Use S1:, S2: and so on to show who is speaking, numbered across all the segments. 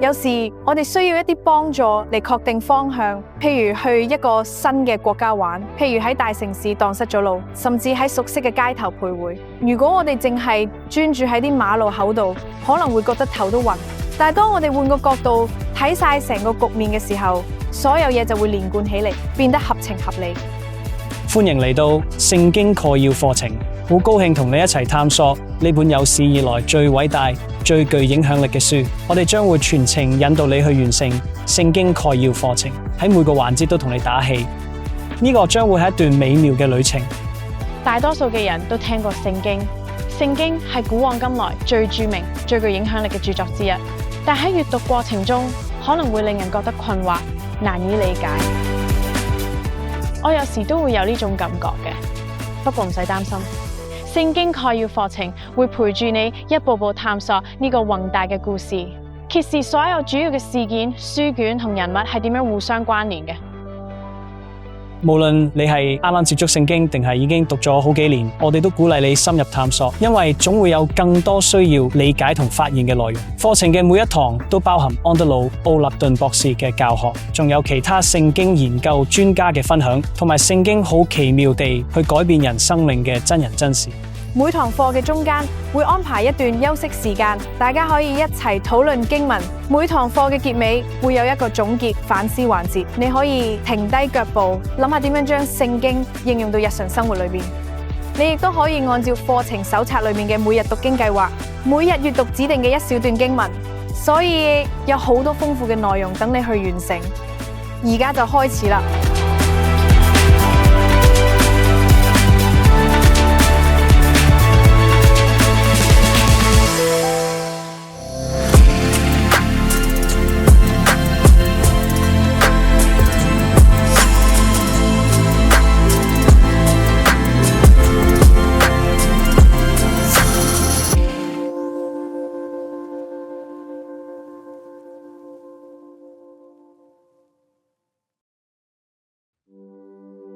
S1: 有時我哋需要一啲幫助嚟確定方向，譬如去一個新嘅國家玩，譬如喺大城市蕩失咗路，甚至喺熟悉嘅街頭徘徊。如果我哋淨係專注喺啲馬路口度，可能會覺得頭都暈。但係當我哋換個角度睇晒成個局面嘅時候，所有嘢就會連貫起嚟，變得合情合理。
S2: 歡迎嚟到聖經概要課程，好高興同你一齊探索呢本有史以來最偉大、最具影響力嘅書。我哋將會全程引導你去完成聖經概要課程，喺每個環節都同你打氣。呢個將會係一段美妙嘅旅程。
S1: 大多數嘅人都聽過聖經，聖經係古往今來最著名、最具影響力嘅著作之一。但喺閱讀過程中，可能會令人覺得困惑、難以理解。我有時都會有呢種感覺嘅，不過唔使擔心，聖經概要課程會陪住你一步步探索呢個宏大嘅故事，揭示所有主要嘅事件、書卷同人物係點樣互相關聯嘅。
S2: 無論你係啱啱接觸聖經，定係已經讀咗好幾年，我哋都鼓勵你深入探索，因為總會有更多需要理解同發現嘅內容。課程嘅每一堂都包含安德魯·奧立頓博士嘅教學，仲有其他聖經研究專家嘅分享，同埋聖經好奇妙地去改變人生命嘅真人真事。
S1: 每堂課嘅中間會安排一段休息時間，大家可以一齊討論經文。每堂課嘅結尾會有一個總結反思環節，你可以停低腳步，諗下點樣將聖經應用到日常生活裏面。你亦都可以按照課程手冊裏面嘅每日讀經計劃，每日閱讀指定嘅一小段經文，所以有好多豐富嘅內容等你去完成。而家就開始啦！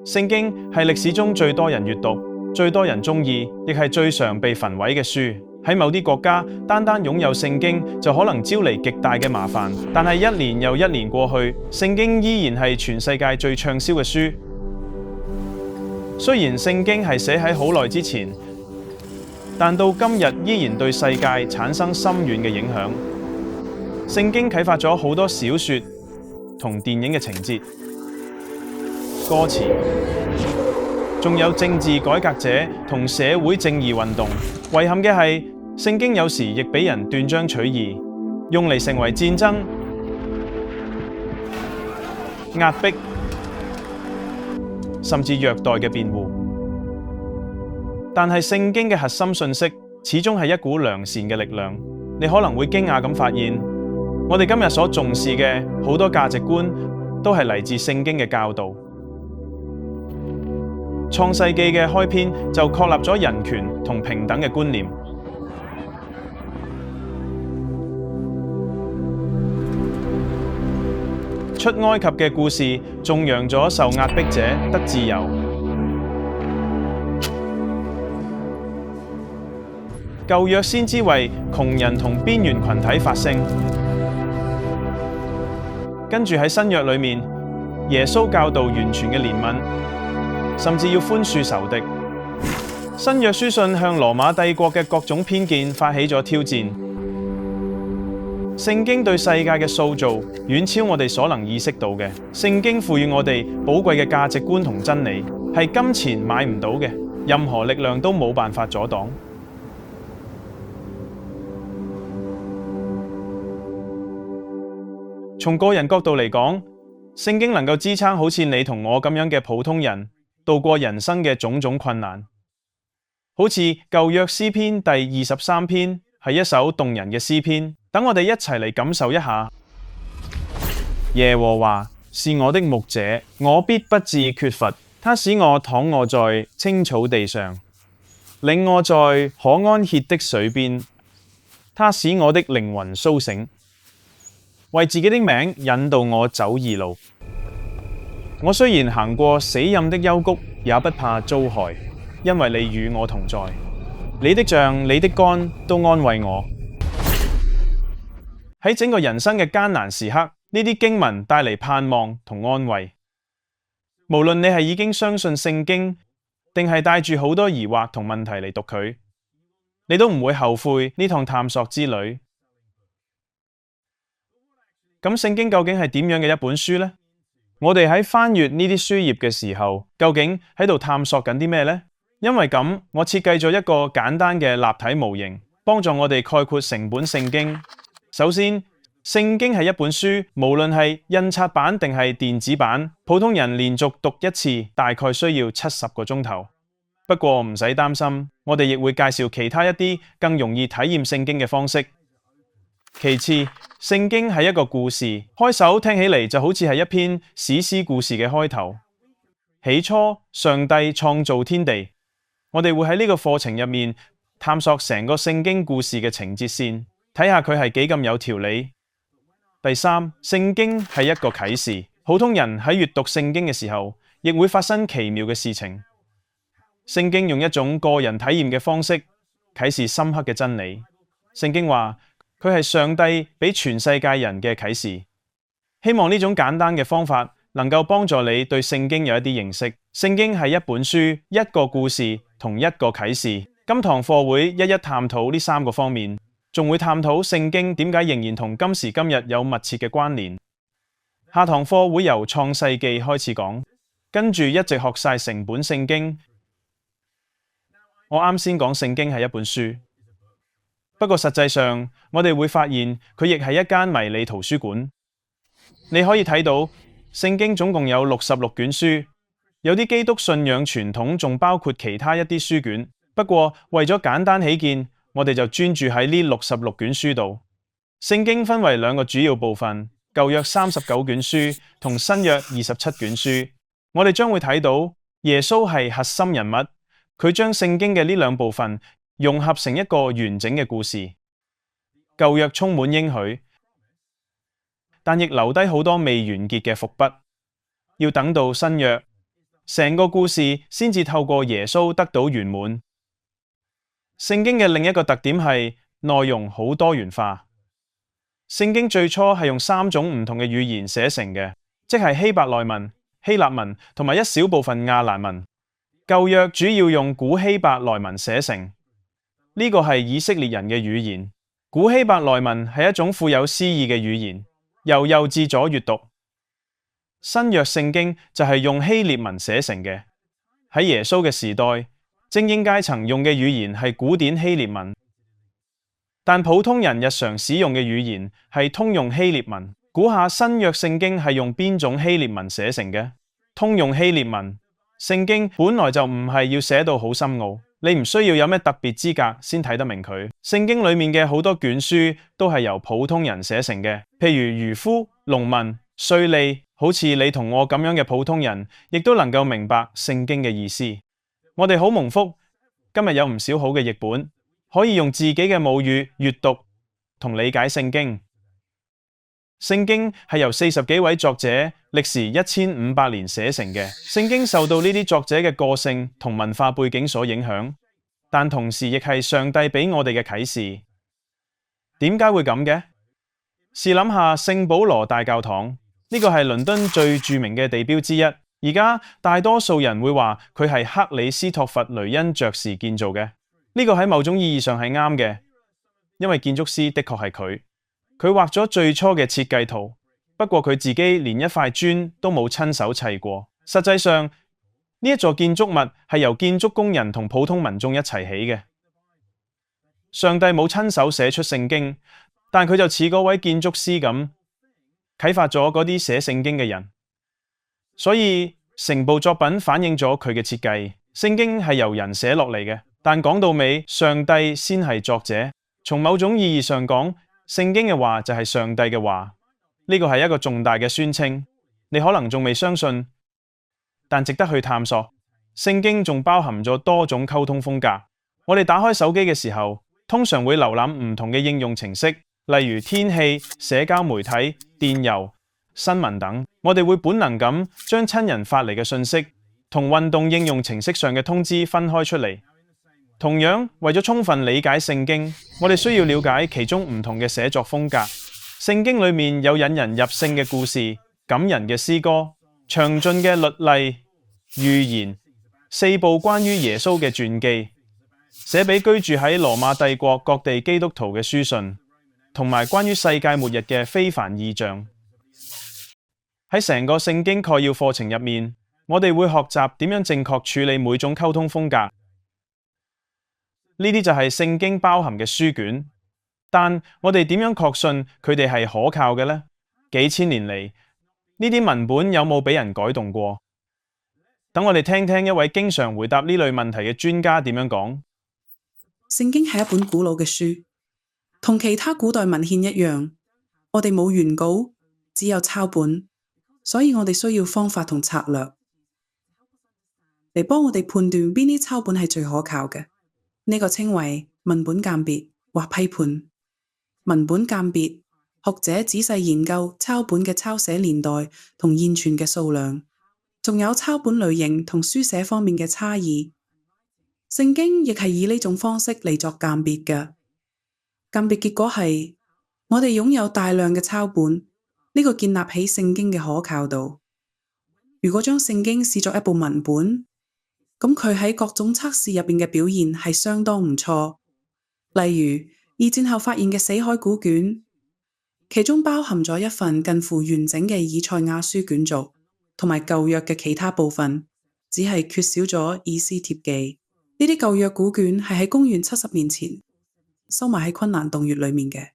S3: 聖經係歷史中最多人閱讀、最多人鍾意，亦係最常被焚毀嘅書。喺某啲國家，單擁有聖經就可能招嚟極大嘅麻煩。但係一年又一年過去，聖經依然係全世界最暢銷嘅書。雖然聖經係寫喺好耐之前，但到今日依然對世界產生深遠嘅影響。聖經啟發咗好多小說同電影嘅情節、歌詞，仲有政治改革者同社會正義運動。遺憾嘅係，聖經有時亦俾人斷章取義，用嚟成為戰爭、壓迫，甚至虐待嘅辯護。但係聖經嘅核心信息始終係一股良善嘅力量。你可能會驚訝咁發現，我哋今日所重視嘅好多價值觀都係嚟自聖經嘅教導。創世記嘅開篇就確立咗人權同平等嘅觀念。出埃及嘅故事頌揚咗受壓迫者得自由。舊約先知為窮人同邊緣群體發聲。跟住喺新約裏面，耶穌教導完全嘅憐憫，甚至要寬恕仇敵。新約書信向羅馬帝國嘅各種偏見發起咗挑戰。聖經對世界嘅塑造遠超我哋所能意識到嘅。聖經賦予我哋寶貴嘅價值觀同真理，係金錢買唔到嘅，任何力量都冇辦法阻擋。從個人角度嚟講，聖經能夠支撐好似你同我咁樣嘅普通人度過人生嘅種種困難。好似舊約詩篇第23篇係一首動人嘅詩篇，等我哋一齊嚟感受一下。耶和華是我的牧者，我必不致缺乏。他使我躺臥在青草地上，領我在可安歇的水邊。他使我的靈魂蘇醒，為自己的名引導我走義路。我雖然行過死蔭的幽谷，也不怕遭害，因為你與我同在。你的杖、你的竿都安慰我。喺整個人生嘅艱難時刻，呢啲經文帶嚟盼望同安慰。無論你係已經相信聖經，定係帶住好多疑惑同問題嚟讀佢，你都唔會後悔呢趟探索之旅。咁聖經究竟係點樣嘅一本書呢？我哋喺翻閱呢啲書頁嘅時候，究竟喺度探索緊啲咩呢？因為咁，我設計咗一個簡單嘅立體模型，幫助我哋概括成本聖經。首先，聖經係一本書，無論係印刷版定係電子版，普通人連續讀一次大概需要70個鐘頭。不過唔使擔心，我哋亦會介紹其他一啲更容易體驗聖經嘅方式。其次，聖經係一個故事，開首聽起嚟就好似係一篇史詩故事嘅開頭。起初，上帝創造天地。我哋會喺呢個課程入面探索成個聖經故事嘅情節線，睇下佢係幾咁有條理。第三，聖經係一個啟示，普通人喺閱讀聖經嘅時候，亦會發生奇妙嘅事情。聖經用一種個人體驗嘅方式啟示深刻嘅真理。聖經話佢係上帝俾全世界人嘅啟示。希望呢種簡單嘅方法能夠幫助你對聖經有一啲認識。聖經係一本書，一個故事同一個啟示。今堂課會一一探討呢3個方面，仲會探討聖經點解仍然同今時今日有密切嘅關聯。下堂課會由創世記開始講，跟住一直學晒成本聖經。我啱先講聖經係一本書，不過實際上我哋會發現佢亦係一間迷你圖書館。你可以睇到聖經總共有66卷書，有啲基督信仰傳統仲包括其他一啲書卷。不過為咗簡單起見，我哋就專注喺呢66卷書度。聖經分為2個主要部分，舊約39卷書同新約27卷書。我哋將會睇到耶穌係核心人物，佢將聖經嘅呢2部分融合成一個完整嘅故事。舊約充滿應許，但亦留低好多未完結嘅伏筆，要等到新約，成個故事先至透過耶穌得到圓滿。聖經嘅另一個特點係內容好多元化。聖經最初係用3種唔同嘅語言寫成嘅，即係希伯來文、希臘文同埋一小部分亞蘭文。舊約主要用古希伯來文寫成，呢個係以色列人嘅語言。古希伯來文係一種富有詩意嘅語言，由右至左閱讀。新約聖經就係用希臘文寫成嘅。喺耶穌嘅時代，精英階層用嘅語言係古典希臘文，但普通人日常使用嘅語言係通用希臘文。估下新約聖經係用邊種希臘文寫成嘅？通用希臘文。聖經本來就唔係要寫到好深奧，你唔需要有咩特別資格先睇得明佢。聖經裏面嘅好多卷書都係由普通人寫成嘅，譬如漁夫、農民、稅吏，好似你同我咁樣嘅普通人，亦都能夠明白聖經嘅意思。我哋好蒙福，今日有唔少好嘅譯本，可以用自己嘅母語閱讀同理解聖經。聖經係由40幾位作者歷時1500年寫成嘅。聖經受到呢啲作者嘅個性同文化背景所影響，但同時亦係上帝俾我哋嘅啟示。點解會咁嘅？試諗下聖保羅大教堂，呢個係倫敦最著名嘅地標之一。而家大多數人會話佢係克里斯托弗雷恩爵士建造嘅。呢個喺某種意義上係啱嘅，因為建築師的確係佢。佢畫咗最初嘅設計圖，不過佢自己連一塊磚都冇親手砌過。實際上，呢一座建築物係由建築工人同普通民眾一齊起嘅。上帝冇親手寫出聖經，但佢就似嗰位建築師咁，啟發咗嗰啲寫聖經嘅人。所以成部作品反映咗佢嘅設計。聖經係由人寫落嚟嘅，但講到尾，上帝先係作者。從某種意義上講，聖經嘅話就係上帝嘅話。呢個係一個重大嘅宣稱，你可能仲未相信，但值得去探索。聖經仲包含咗多種溝通風格。我哋打開手機嘅時候，通常會瀏覽唔同嘅應用程式，例如天氣、社交媒體、電郵、新聞等。我哋會本能咁將親人發嚟嘅信息同運動應用程式上嘅通知分開出嚟。同樣，為咗充分理解聖經，我哋需要了解其中唔同嘅寫作風格。聖經裏面有引人入勝嘅故事、感人嘅詩歌、詳盡嘅律例、預言、4部關於耶穌嘅傳記，寫俾居住喺羅馬帝國各地基督徒嘅書信，同埋關於世界末日嘅非凡異象。喺成個聖經概要課程入面，我哋會學習點樣正確處理每種溝通風格。呢啲就係聖經包含嘅書卷。但我哋點樣確信佢哋係可靠嘅呢？幾千年嚟，呢啲文本有冇俾人改動過？等我哋聽聽一位經常回答呢類問題嘅專家點樣講。
S4: 聖經係一本古老嘅書，同其他古代文獻一樣，我哋冇原稿，只有抄本，所以我哋需要方法同策略嚟幫我哋判斷邊啲抄本係最可靠嘅。呢個稱為文本鑑別或批判。文本鑑別，學者仔細研究抄本嘅抄寫年代同現存嘅數量，仲有抄本類型同書寫方面嘅差異。聖經亦係以呢種方式嚟作鑑別嘅。鑑別結果係，我哋擁有大量嘅抄本，呢個建立起聖經嘅可靠度。如果將聖經視作一部文本，咁佢喺各種測試入邊嘅表現係相當唔錯。例如，二戰後發現嘅死海古卷，其中包含咗一份近乎完整嘅以賽亞書卷軸，同埋舊約嘅其他部分，只係缺少咗以斯帖記。呢啲舊約古卷係喺公元70年前收埋喺昆蘭洞穴裏面嘅。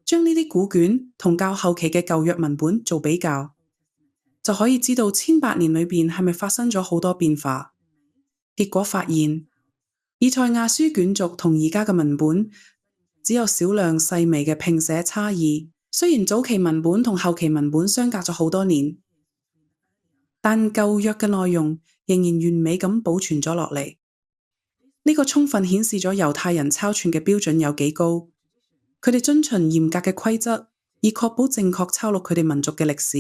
S4: 將呢啲古卷同較後期嘅舊約文本做比較，就可以知道1800年裏邊係咪發生咗好多變化。結果發現，以賽亞書卷軸同而家嘅文本只有少量細微嘅拼寫差異，雖然早期文本同後期文本相隔咗好多年，但舊約嘅內容仍然完美咁保存咗落嚟。呢個充分顯示咗猶太人抄傳嘅標準有幾高，佢哋遵循嚴格嘅規則，以確保正確抄錄佢哋民族嘅歷史。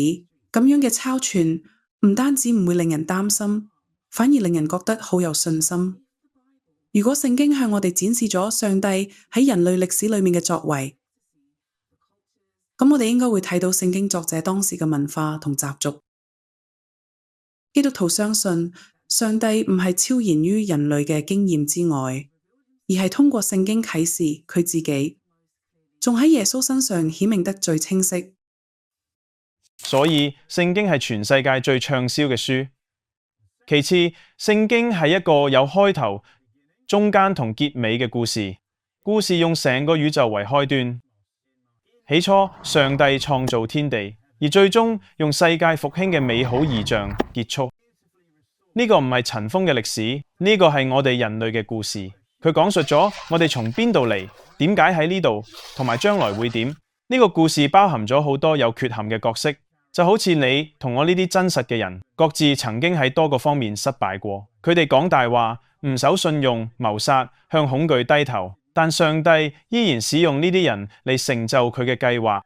S4: 咁樣嘅抄傳唔單止唔會令人擔心，反而令人覺得好有信心。如果聖經向我哋展示咗上帝喺人類歷史裏面嘅作為，咁我哋應該會睇到聖經作者當時嘅文化同習俗。基督徒相信上帝唔係超然於人類嘅經驗之外，而係通過聖經啟示佢自己，仲喺耶穌身上顯明得最清晰。
S3: 所以聖經係全世界最暢銷嘅書。其次，聖經係一個有開頭、中間同結尾嘅故事。故事用成個宇宙為開端。起初，上帝創造天地，而最終用世界復興嘅美好異象結束。呢個唔係塵封嘅歷史，呢個係我哋人類嘅故事。佢講述咗我哋從邊度嚟，點解喺呢度，同埋將來會點。呢個故事包含咗好多有缺陷嘅角色，就好似你同我呢啲真實嘅人，各自曾經喺多個方面失敗過。佢哋講大話、唔守信用、謀殺、向恐懼低頭，但上帝依然使用呢啲人嚟成就佢嘅計劃。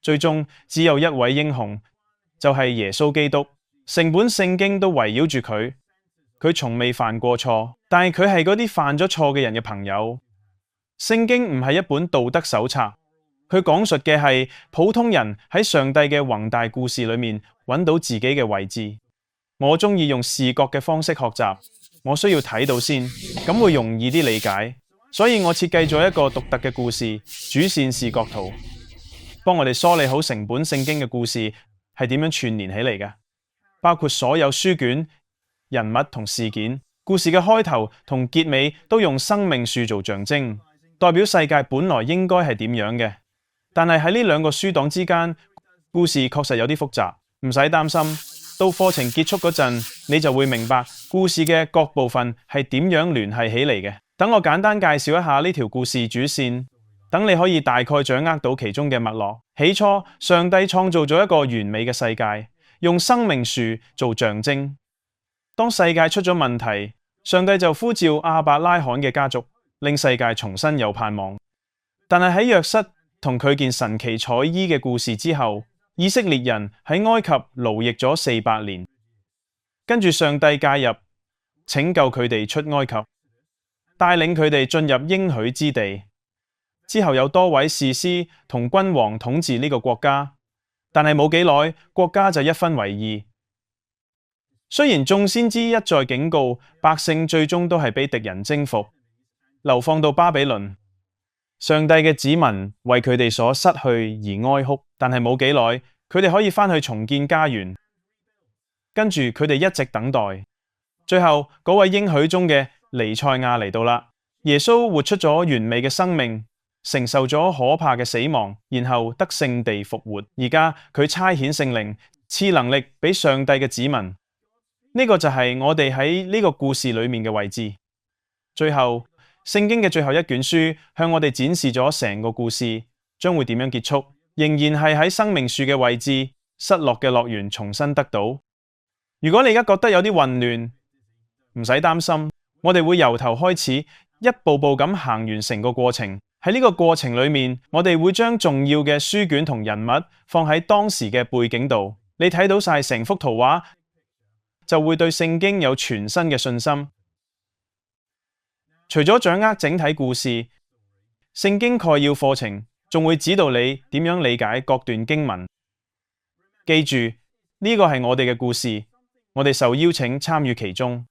S3: 最終只有一位英雄，就係耶穌基督。成本聖經都圍繞住佢。佢從未犯過錯，但係佢係嗰啲犯咗錯嘅人嘅朋友。聖經唔係一本道德手冊，佢講述嘅係普通人喺上帝嘅宏大故事裏面揾到自己嘅位置。我中意用視覺嘅方式學習，我需要睇到先，咁會容易啲理解。所以我設計咗一個獨特嘅故事主線視覺圖，幫我哋梳理好成本聖經嘅故事係點樣串連起嚟嘅。包括所有書卷、人物同事件，故事嘅開頭同結尾都用生命樹做象徵，代表世界本來應該係點樣嘅。但係喺呢兩個書檔之間，故事確實有啲複雜，唔使擔心。到課程結束嗰陣，你就會明白故事嘅各部分係點樣聯繫起嚟嘅。等我簡單介紹一下呢條故事主線，等你可以大概掌握到其中嘅脈絡。起初，上帝創造咗一個完美嘅世界，用生命樹做象徵。當世界出咗問題，上帝就呼召亞伯拉罕嘅家族，令世界重新有盼望。但係喺約瑟同佢件神奇彩衣嘅故事之後，以色列人喺埃及勞役咗400年，跟住上帝介入，拯救佢哋出埃及，帶領佢哋進入應許之地。之後有多位士師同君王統治呢個國家，但係冇幾耐，國家就一分為二。雖然眾先知一再警告百姓，最終都係被敵人征服，流放到巴比倫。上帝嘅子民為佢哋所失去而哀哭，但係冇幾耐，佢哋可以返去重建家園。跟住佢哋一直等待，最後嗰位應許中嘅彌賽亞嚟到啦。耶穌活出咗完美嘅生命，承受咗可怕嘅死亡，然後得勝地復活。而家佢差遣聖靈，賜能力俾上帝嘅子民。呢個就係我哋喺呢個故事裏面嘅位置。最後，聖經嘅最後一卷書向我哋展示咗成個故事將會點樣結束，仍然係喺生命樹嘅位置，失落嘅樂園重新得到。如果你而家覺得有啲混亂，唔使擔心，我哋會由頭開始，一步步咁行完成個過程。喺呢個過程裏面，我哋會將重要嘅書卷同人物放喺當時嘅背景度，你睇到晒成幅圖畫，就會對聖經有全新嘅信心。除咗掌握整體故事，聖經概要課程仲會指導你點樣理解各段經文。記住，呢個係我哋嘅故事，我哋受邀請參與其中。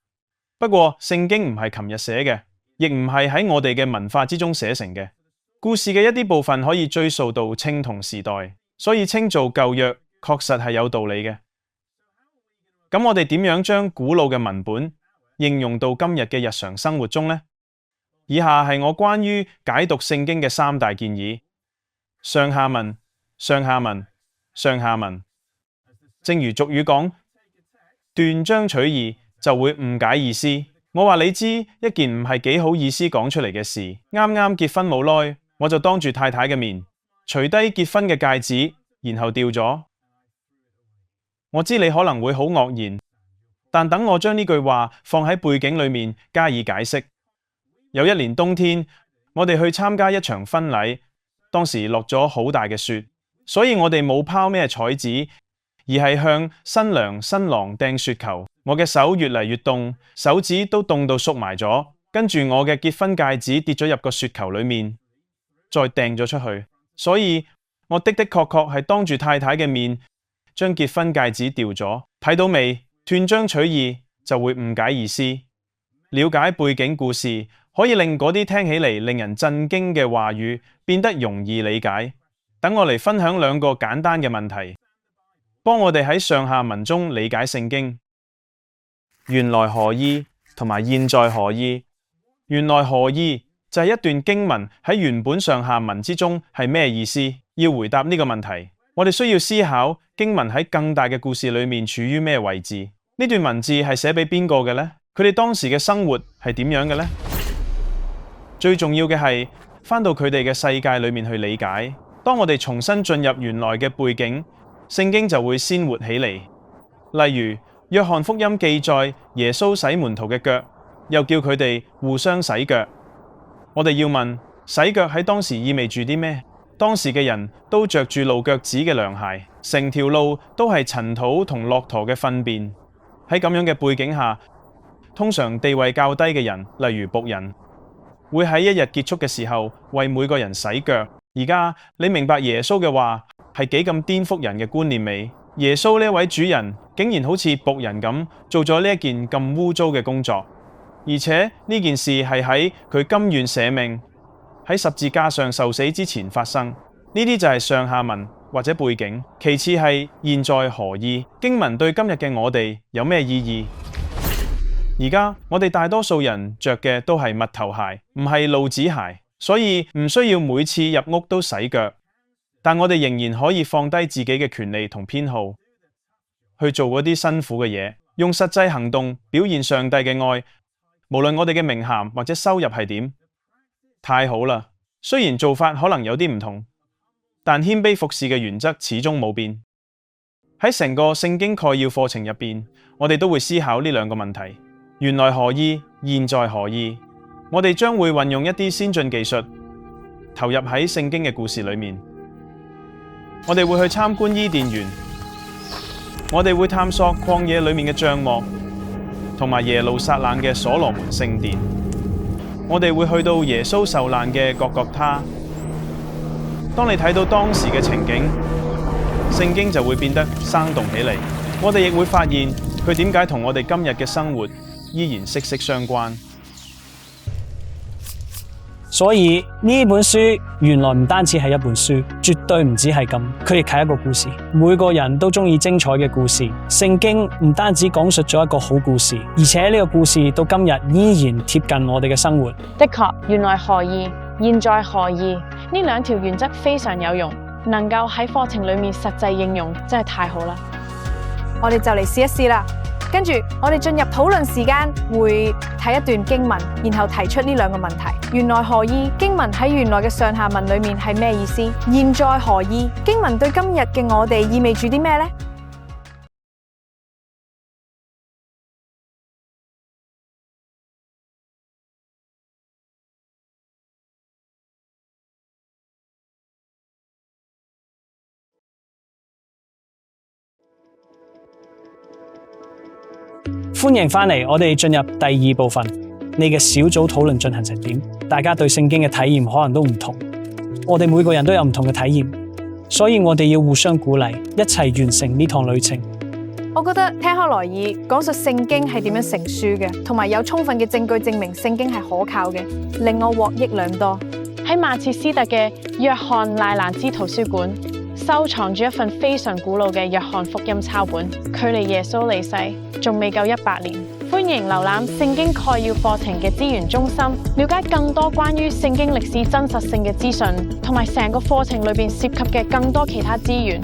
S3: 不過，聖經唔係琴日寫嘅，亦唔係喺我哋嘅文化之中寫成嘅。故事嘅一啲部分可以追溯到青銅時代，所以稱做舊約確實係有道理嘅。咁我哋點樣將古老嘅文本應用到今日嘅日常生活中呢？以下係我關於解讀聖經嘅3大建議：上下文、上下文、上下文。正如俗語講，斷章取義就會誤解意思。我話你知一件唔係幾好意思講出嚟嘅事。啱啱結婚冇耐，我就當住太太嘅面除低結婚嘅戒指，然後掉咗。我知你可能會好愕然，但等我將呢句話放喺背景裏面加以解釋。有一年冬天，我哋去參加一場婚禮，當時落咗好大嘅雪，所以我哋冇拋咩彩紙，而係向新娘新郎掟雪球。我嘅手越嚟越凍，手指都凍到縮埋咗，跟住我嘅結婚戒指跌咗入個雪球裏面，再掟咗出去。所以我的確係當住太太嘅面將結婚戒指掉咗。睇到未？斷章取義就會誤解意思。了解背景故事，可以令嗰啲聽起嚟令人震驚嘅話語變得容易理解。等我嚟分享2個簡單嘅問題，幫我哋喺上下文中理解聖經。原來何意同埋現在何意？原來何意就係一段經文喺原本上下文之中係咩意思？要回答呢個問題，我哋需要思考經文喺更大嘅故事裏面處於咩位置？呢段文字係寫俾邊個嘅呢？佢哋當時嘅生活係點樣嘅呢？最重要嘅係返到佢哋嘅世界裏面去理解。當我哋重新進入原來嘅背景，聖經就會鮮活起嚟。例如約翰福音記載耶穌洗門徒嘅腳，又叫佢哋互相洗腳。我哋要問，洗腳喺當時意味住啲咩？當時嘅人都着住露腳趾嘅涼鞋，成條路都係塵土同駱駝嘅糞便。喺咁樣嘅背景下，通常地位較低嘅人，例如僕人，會喺一日結束嘅時候為每個人洗腳。而家你明白耶穌嘅話係幾咁顛覆人嘅觀念未？耶穌呢位主人竟然好似僕人咁做咗呢一件咁污糟嘅工作，而且呢件事係喺佢甘願捨命喺十字架上受死之前發生。呢啲就係上下文或者背景。其次係現在何意？經文對今日嘅我哋有咩意義？而家我哋大多數人着嘅都係襪頭鞋，唔係露趾鞋，所以唔需要每次入屋都洗腳。但我哋仍然可以放低自己嘅權利同偏好，去做嗰啲辛苦嘅嘢，用實際行動表現上帝嘅愛。無論我哋嘅名銜或者收入係點，太好啦！雖然做法可能有啲唔同，但謙卑服侍嘅原則始終冇變。喺成個聖經概要課程入邊，我哋都會思考呢2個問題：原來何意？現在何意？我哋將會運用一啲先進技術，投入喺聖經嘅故事裏面。我哋會去參觀伊甸園，我哋會探索曠野裏面嘅帳幕，同埋耶路撒冷嘅所羅門聖殿。我哋會去到耶穌受難嘅各各他，當你睇到當時嘅情景，聖經就會變得生動起嚟。我哋亦會發現佢點解同我哋今日嘅生活依然息息相關。
S2: 所以呢本書原來唔單止係一本書，絕對唔止係咁，佢亦係一個故事。每個人都中意精彩嘅故事。聖經唔單止講述咗一個好故事，而且呢個故事到今日依然貼近我哋嘅生活。
S1: 的確，原來何意，現在何意，呢兩條原則非常有用，能夠喺課程裏面實際應用，真係太好啦！
S5: 我哋就嚟試一試啦。跟住我哋進入討論時間，會睇一段經文，然後提出呢兩個問題：原來何意？經文喺原來嘅上下文裏面係咩意思？現在何意？經文對今日嘅我哋意味住啲咩呢？
S2: 歡迎返嚟，我哋進入第二部分。你嘅小組討論進行成點？大家對聖經嘅體驗可能都唔同，我哋每個人都有唔同嘅體驗，所以我哋要互相鼓勵，一齊完成呢趟旅程。
S5: 我覺得聽開來以講述聖經係點樣成書嘅，同埋有充分嘅證據證明聖經係可靠嘅，令我獲益良多。
S1: 喺曼徹斯特嘅約翰賴蘭茲圖書館收藏住一份非常古老嘅約翰福音抄本，距離耶穌離世仲未夠100年。歡迎瀏覽聖經概要課程嘅資源中心，了解更多關於聖經歷史真實性嘅資訊，同埋成個課程裏邊涉及嘅更多其他資源。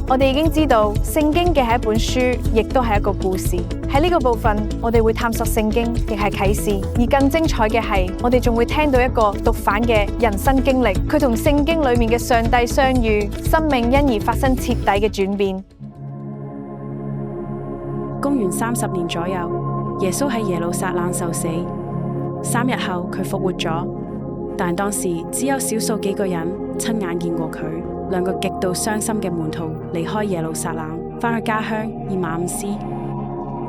S5: 我哋已經知道聖經嘅係一本書，亦都係一個故事。喺呢個部分，我哋會探索聖經，亦係啟示。而更精彩嘅係，我哋仲會聽到一個讀販嘅人生經歷，佢同聖經裏面嘅上帝相遇，生命因而發生徹底嘅轉變。
S4: 公元30年左右，耶穌喺耶路撒冷受死，3日後佢復活咗，但當時只有少數幾個人親眼見過佢。兩個極度傷心嘅門徒離開耶路撒冷，返去家鄉以馬忤斯。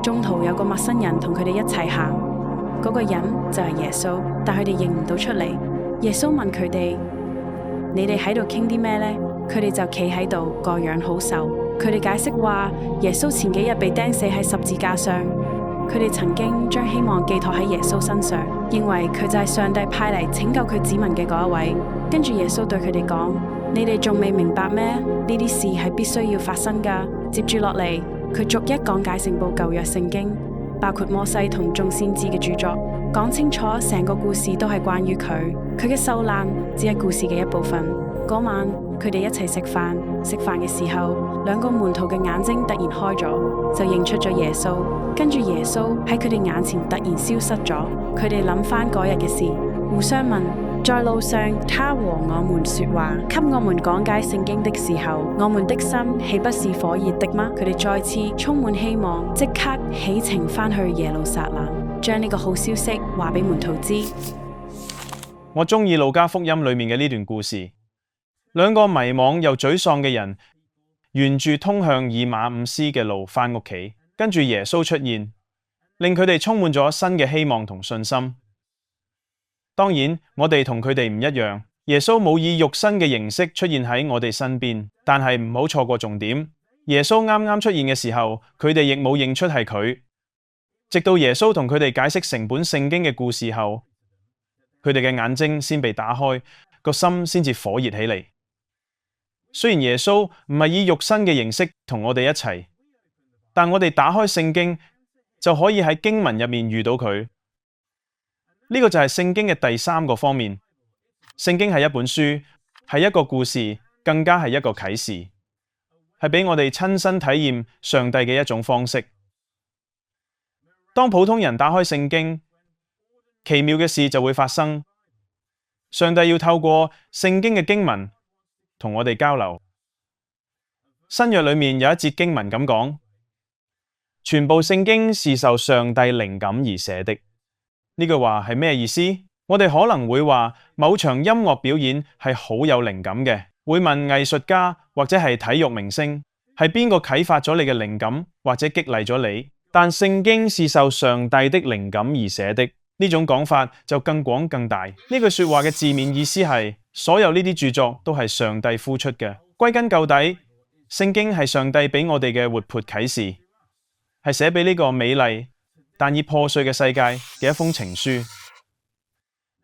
S4: 中途有個陌生人同佢哋一齊行，嗰個人就係耶穌，但佢哋認唔到出嚟。耶穌問佢哋：你哋喺度傾啲咩呢？佢哋就企喺度，個樣好愁。佢哋解釋話，耶穌前幾日被釘死喺十字架上，佢哋曾經將希望寄託喺耶穌身上，認為佢就係上帝派嚟拯救佢子民嘅嗰一位。跟住耶穌對佢哋講：你哋仲未明白咩？呢啲事係必須要發生㗎。接住落嚟，佢逐一講解成部舊約聖經，包括摩西同眾先知嘅著作，講清楚成個故事都係關於佢。佢嘅受難只係故事嘅一部分。嗰晚佢哋一齊食飯，食飯嘅時候，兩個門徒嘅眼睛突然開咗，就認出咗耶穌。跟住耶穌喺佢哋眼前突然消失咗。佢哋諗翻嗰日嘅事，互相問：在路上，他和我們說話，給我們講解聖經的時候，我們的心豈不是火熱的嗎？佢哋再次充滿希望，即刻起程返去耶路撒冷，將呢個好消息話俾門徒知。
S3: 我中意路加福音裏面嘅呢段故事，兩個迷惘又沮喪嘅人，沿住通向以馬忤斯嘅路返屋企，跟住耶穌出現，令佢哋充滿咗新嘅希望同信心。當然，我哋同佢哋唔一樣，耶穌冇以肉身嘅形式出現喺我哋身邊，但係唔好錯過重點。耶穌啱啱出現嘅時候，佢哋亦冇認出係佢。直到耶穌同佢哋解釋成本聖經嘅故事後，佢哋嘅眼睛先被打開，個心先至火熱起嚟。雖然耶穌唔係以肉身嘅形式同我哋一齊，但我哋打開聖經就可以喺經文入面遇到佢。呢個就係聖經嘅第3個方面。聖經係一本書，係一個故事，更加係一個啟示，係俾我哋親身體驗上帝嘅一種方式。當普通人打開聖經，奇妙嘅事就會發生。上帝要透過聖經嘅經文同我哋交流。新約裏面有一節經文咁講：全部聖經是受上帝靈感而寫的。呢句話係咩意思？我哋可能會話某場音樂表演係好有靈感嘅，會問藝術家或者係體育明星，係邊個啟發咗你嘅靈感或者激勵咗你？但聖經是受上帝的靈感而寫的，呢種講法就更廣更大。呢句說話嘅字面意思係所有呢啲著作都係上帝呼出嘅。歸根究底，聖經係上帝俾我哋嘅活潑啟示，係寫俾呢個美麗但已破碎嘅世界嘅一封情書。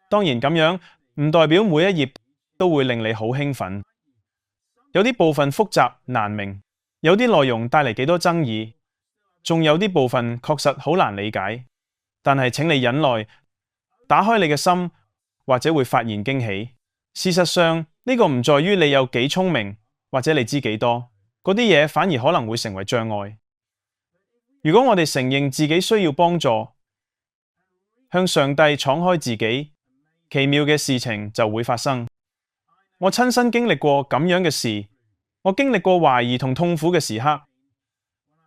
S3: 當然咁樣唔代表每一頁都會令你好興奮，有啲部分複雜難明，有啲內容帶嚟幾多爭議，仲有啲部分確實好難理解。但係請你忍耐，打開你嘅心，或者會發現驚喜。事實上，呢個唔在於你有幾聰明，或者你知幾多，嗰啲嘢反而可能會成為障礙。如果我哋承認自己需要幫助，向上帝敞開自己，奇妙嘅事情就會發生。我親身經歷過咁樣嘅事，我經歷過懷疑同痛苦嘅時刻，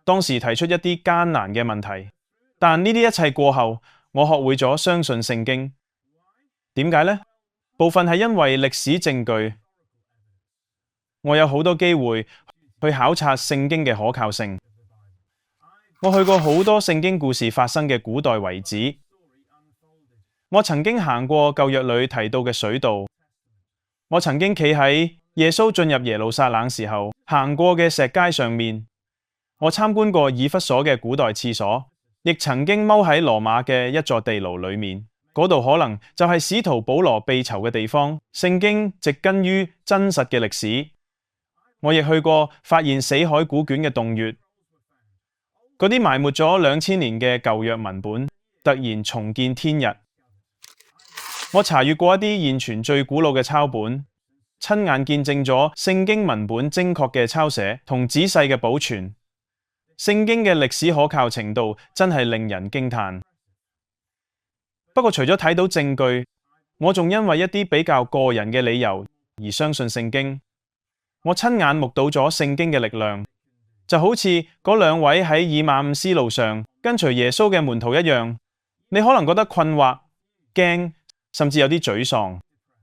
S3: 當時提出一啲艱難嘅問題，但呢啲一切過後，我學會咗相信聖經。點解呢？部分係因為歷史證據，我有好多機會去考察聖經嘅可靠性。我去過好多聖經故事發生嘅古代遺址，我曾經行過舊約裏提到嘅水道，我曾經企喺耶穌進入耶路撒冷時候行過嘅石階上面，我參觀過以弗所嘅古代廁所，亦曾經踎喺羅馬嘅一座地牢裏面。嗰度可能就係使徒保羅被囚嘅地方。聖經植根於真實嘅歷史。我亦去過發現死海古卷嘅洞穴，嗰啲埋沒咗2000年嘅舊約文本突然重見天日。我查閱過一啲現存最古老嘅抄本，親眼見證咗聖經文本精確嘅抄寫同仔細嘅保存。聖經嘅歷史可靠程度真係令人驚嘆。不過除咗睇到證據，我仲因為一啲比較個人嘅理由而相信聖經。我親眼目睹咗聖經嘅力量，就好似嗰2位喺以馬忤斯路上跟隨耶穌嘅門徒一樣。你可能覺得困惑、驚，甚至有啲沮喪，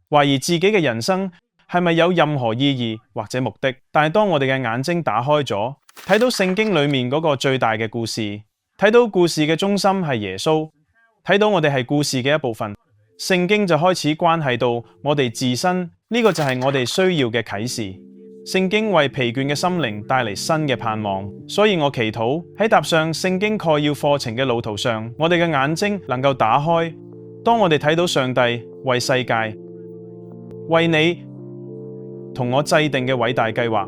S3: 懷疑自己嘅人生係咪有任何意義或者目的。但係當我哋嘅眼睛打開咗，睇到聖經裏面嗰個最大嘅故事，睇到故事嘅中心係耶穌，睇到我哋係故事嘅一部分，聖經就開始關係到我哋自身。呢個就係我哋需要嘅啟示。聖經為疲倦嘅心靈帶嚟新嘅盼望，所以我祈禱喺踏上聖經概要課程嘅路途上，我哋嘅眼睛能夠打開。當我哋睇到上帝為世界、為你同我制定嘅偉大計劃，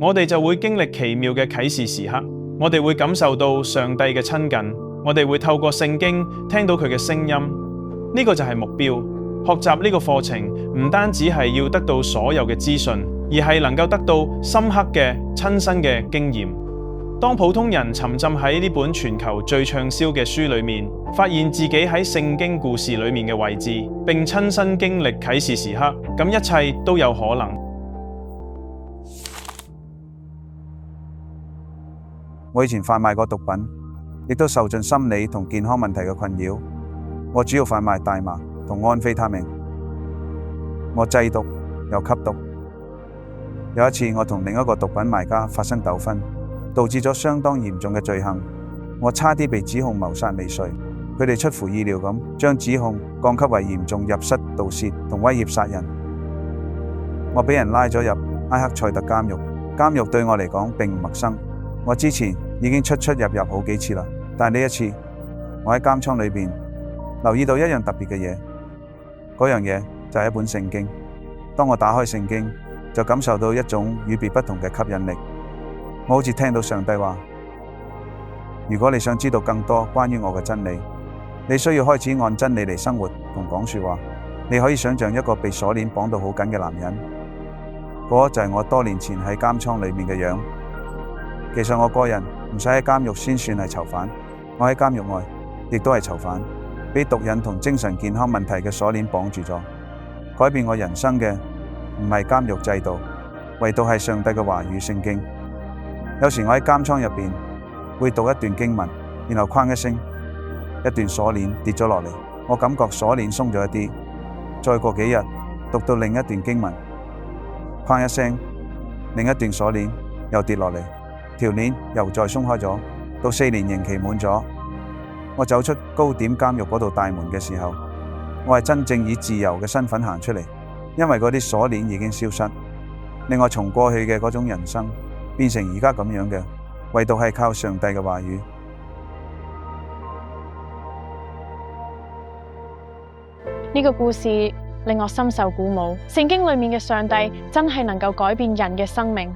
S3: 我哋就會經歷奇妙嘅啟示時刻。我哋會感受到上帝嘅親近，我哋會透過聖經聽到佢嘅聲音。呢個就係目標。學習呢個課程唔單止係要得到所有嘅資訊，而係能夠得到深刻嘅親身嘅經驗。當普通人沉浸喺呢本全球最暢銷嘅書裏面，發現自己喺聖經故事裏面嘅位置，並親身經歷啟示時刻，咁一切都有可能。
S6: 我以前販賣過毒品，亦都受盡心理同健康問題嘅困擾。我主要販賣大麻同安非他命，我製毒又吸毒。有一次我同另一個毒品賣家發生糾紛，導致咗相當嚴重嘅罪行，我差啲被指控謀殺未遂。佢哋出乎意料咁將指控降級為嚴重入室盜竊同威脅殺人。我俾人拉咗入埃克塞特監獄，監獄對我嚟講並唔陌生，我之前已經出入好幾次啦。但係呢一次，我喺監倉裏邊留意到一樣特別嘅嘢，嗰樣嘢就係一本聖經。當我打開聖經，就感受到一種與別不同嘅吸引力。我好似聽到上帝話：如果你想知道更多關於我嘅真理，你需要開始按真理嚟生活同講說話。你可以想象一個被鎖鏈綁到好緊嘅男人，嗰就係我多年前喺監倉裏面嘅樣。其實我個人唔使喺監獄先算係囚犯，我喺監獄外亦都係囚犯，俾毒癮同精神健康問題嘅鎖鏈綁住咗。改變我人生嘅唔係監獄制度，唯獨係上帝嘅話語聖經。有時我喺監倉入邊會讀一段經文，然後哐一聲，一段鎖鏈跌咗落嚟，我感覺鎖鏈鬆咗一啲。再過幾日讀到另一段經文，哐一聲，另一段鎖鏈又跌落嚟，條鏈又再鬆開咗。到4年刑期滿咗，我走出高點監獄嗰度大門嘅時候，我係真正以自由嘅身份行出嚟。因為嗰啲鎖鏈已經消失。另外，從過去嘅嗰種人生變成而家咁樣嘅，唯獨係靠上帝嘅話語。
S1: 呢個故事令我深受鼓舞。聖經裏面嘅上帝真係能夠改變人嘅生命。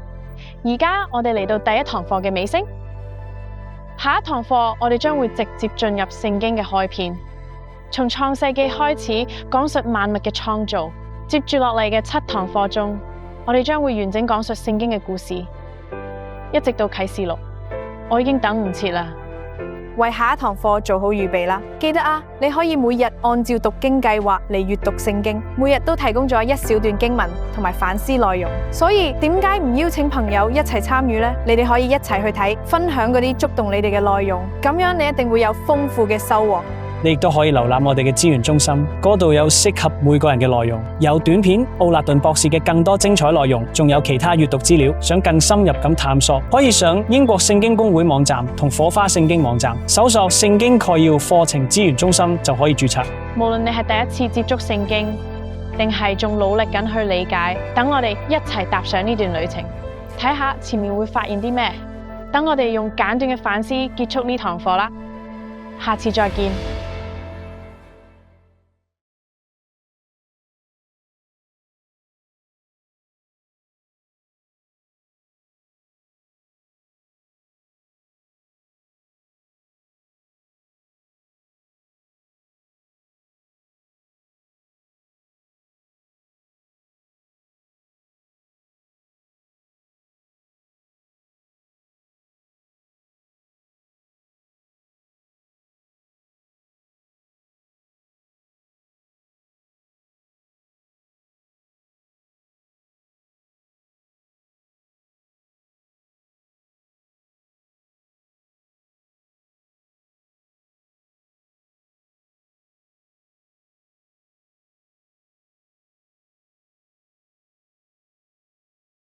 S1: 而家我哋嚟到第一堂課嘅尾聲，下一堂課我哋將會直接進入聖經嘅開篇，從創世記開始講述萬物嘅創造。接住落嚟嘅7堂課中，我哋將會完整講述聖經嘅故事，一直到啟示錄。我已經等唔切啦。
S5: 為下一堂課做好預備啦！記得啊，你可以每日按照讀經計劃嚟閱讀聖經，每日都提供咗一小段經文同埋反思內容。所以點解唔邀請朋友一齊參與呢？你哋可以一齊去睇，分享嗰啲觸動你哋嘅內容，咁樣你一定會有豐富嘅收穫。
S2: 你亦都可以瀏覽我哋嘅資源中心，嗰度有適合每個人嘅內容，有短片、奧納頓博士嘅更多精彩內容，仲有其他閱讀資料。想更深入咁探索，可以上英國聖經公會網站同火花聖經網站搜索聖經概要課程資源中心就可以註冊。
S1: 無論你係第一次接觸聖經，定係仲努力緊去理解，等我哋一齊踏上呢段旅程，睇下前面會發現啲咩。等我哋用簡短嘅反思結束呢堂課啦，下次再見。